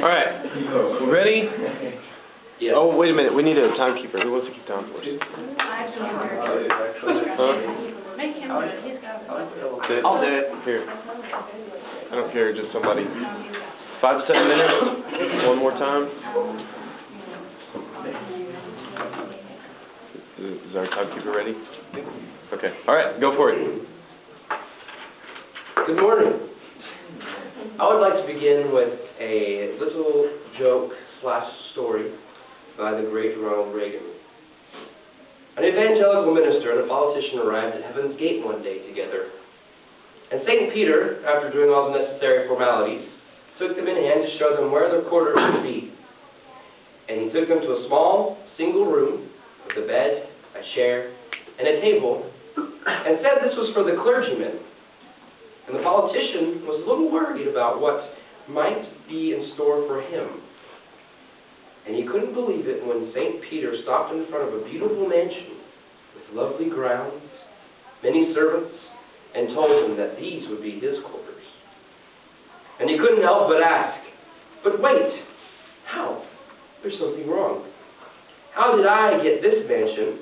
All right. Ready? Yes. Oh, wait a minute. We need a timekeeper. Who wants to keep time for us? Huh? Make him do it, he's got it. Sid? I'll do it. Here. I don't care. Just somebody. 5 to 7 minutes. One more time. Is our timekeeper ready? Okay. All right. Go for it. Good morning. I would like to begin with a little joke / story by the great Ronald Reagan. An evangelical minister and a politician arrived at Heaven's Gate one day together. And St. Peter, after doing all the necessary formalities, took them in hand to show them where their quarters would be. And he took them to a small, single room with a bed, a chair, and a table, and said this was for the clergymen. And the politician was a little worried about what might be in store for him. And he couldn't believe it when St. Peter stopped in front of a beautiful mansion with lovely grounds, many servants, and told him that these would be his quarters. And he couldn't help but ask, "But wait, how? There's something wrong. How did I get this mansion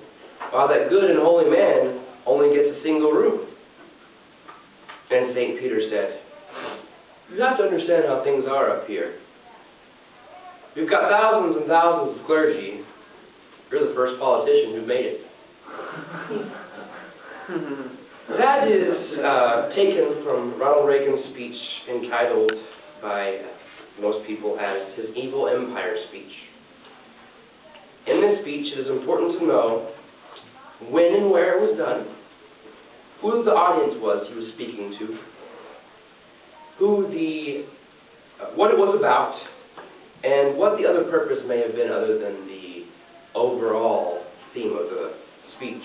while that good and holy man only gets a single room?" And St. Peter said, "You have to understand how things are up here. You've got thousands and thousands of clergy. You're the first politician who made it." That is taken from Ronald Reagan's speech entitled by most people as his Evil Empire speech. In this speech, it is important to know when and where it was done, who the audience was he was speaking to, what it was about, and what the other purpose may have been other than the overall theme of the speech.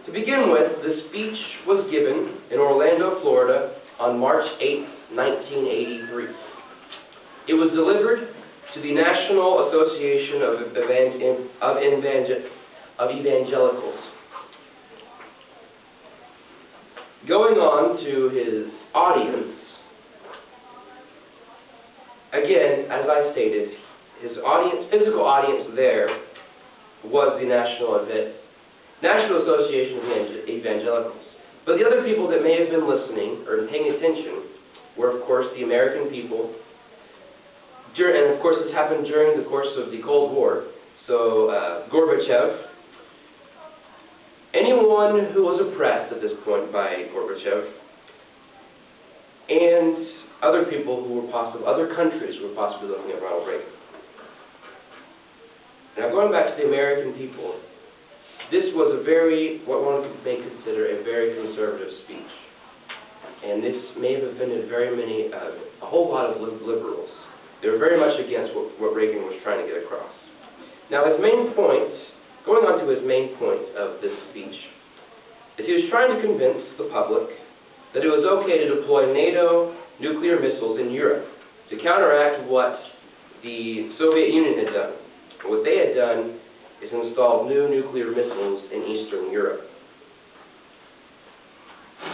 To begin with, the speech was given in Orlando, Florida on March 8, 1983. It was delivered to the National Association of Evangelicals. Going on to his audience, again, as I stated, his audience, physical audience there was the National Association of Evangelicals. But the other people that may have been listening or paying attention were, of course, the American people. And, of course, this happened during the course of the Cold War. So, Gorbachev, anyone who was oppressed at this point by Gorbachev, and other people who were other countries who were possibly looking at Ronald Reagan. Now, going back to the American people, this was what one may consider a very conservative speech. And this may have offended a whole lot of liberals. They were very much against what Reagan was trying to get across. Now, his main point, going on to his main point of this speech, is he was trying to convince the public that it was okay to deploy NATO nuclear missiles in Europe to counteract what the Soviet Union had done. And what they had done is installed new nuclear missiles in Eastern Europe.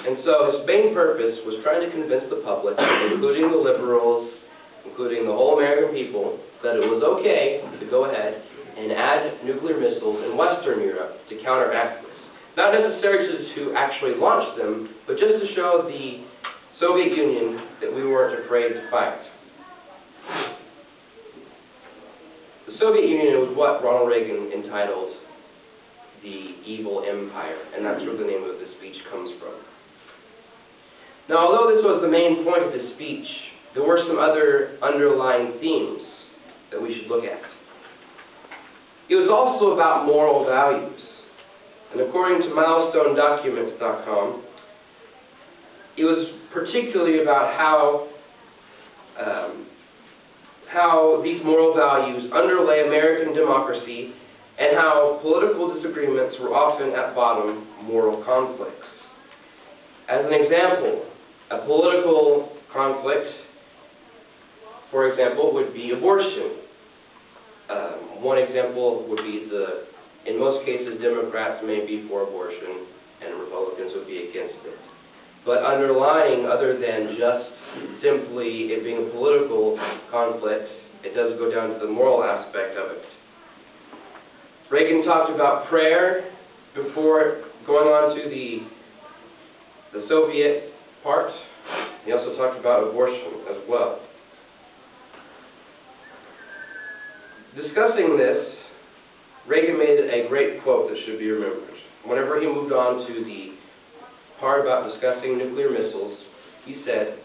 And so his main purpose was trying to convince the public, including the liberals, including the whole American people, that it was okay to go ahead and add nuclear missiles in Western Europe to counteract this. Not necessarily to actually launch them, but just to show the Soviet Union that we weren't afraid to fight. The Soviet Union was what Ronald Reagan entitled the Evil Empire, and that's where the name of the speech comes from. Now, although this was the main point of the speech, there were some other underlying themes that we should look at. It was also about moral values. And according to MilestoneDocuments.com, it was particularly about how these moral values underlay American democracy and how political disagreements were often at bottom moral conflicts. As an example, a political conflict, for example, would be abortion. One example would be in most cases, Democrats may be for abortion and Republicans would be against it. but underlying, other than just simply it being a political conflict, it does go down to the moral aspect of it. Reagan talked about prayer before going on to the Soviet part. He also talked about abortion as well. Discussing this, Reagan made a great quote that should be remembered. Whenever he moved on to the part about discussing nuclear missiles, he said,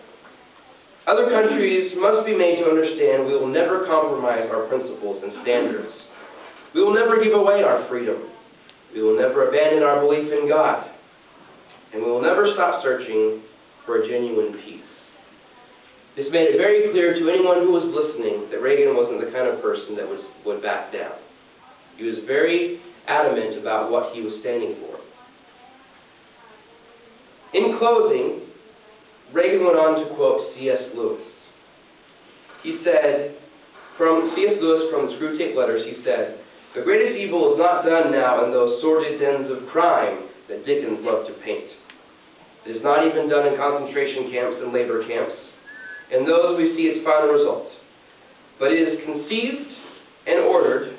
"Other countries must be made to understand we will never compromise our principles and standards. We will never give away our freedom. We will never abandon our belief in God. And we will never stop searching for a genuine peace." This made it very clear to anyone who was listening that Reagan wasn't the kind of person that would back down. He was very adamant about what he was standing for. In closing, Reagan went on to quote C.S. Lewis. He said, from C.S. Lewis, from the Screwtape Letters, he said, "The greatest evil is not done now in those sordid dens of crime that Dickens loved to paint. It is not even done in concentration camps and labor camps. In those we see its final result. But it is conceived and ordered,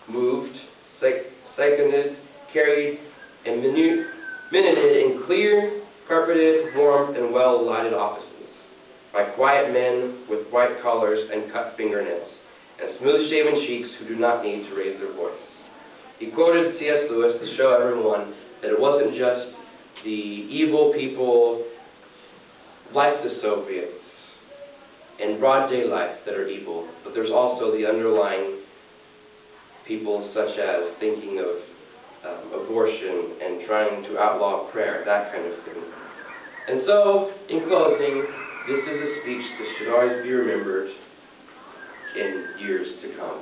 moved, seconded, carried, and minuted in clear, carpeted, warm, and well-lighted offices, by quiet men with white collars and cut fingernails, and smooth-shaven cheeks who do not need to raise their voice." He quoted C.S. Lewis to show everyone that it wasn't just the evil people like the Soviets in broad daylight that are evil, but there's also the underlying people such as thinking of abortion and trying to outlaw prayer, that kind of thing. And so, in closing, this is a speech that should always be remembered in years to come.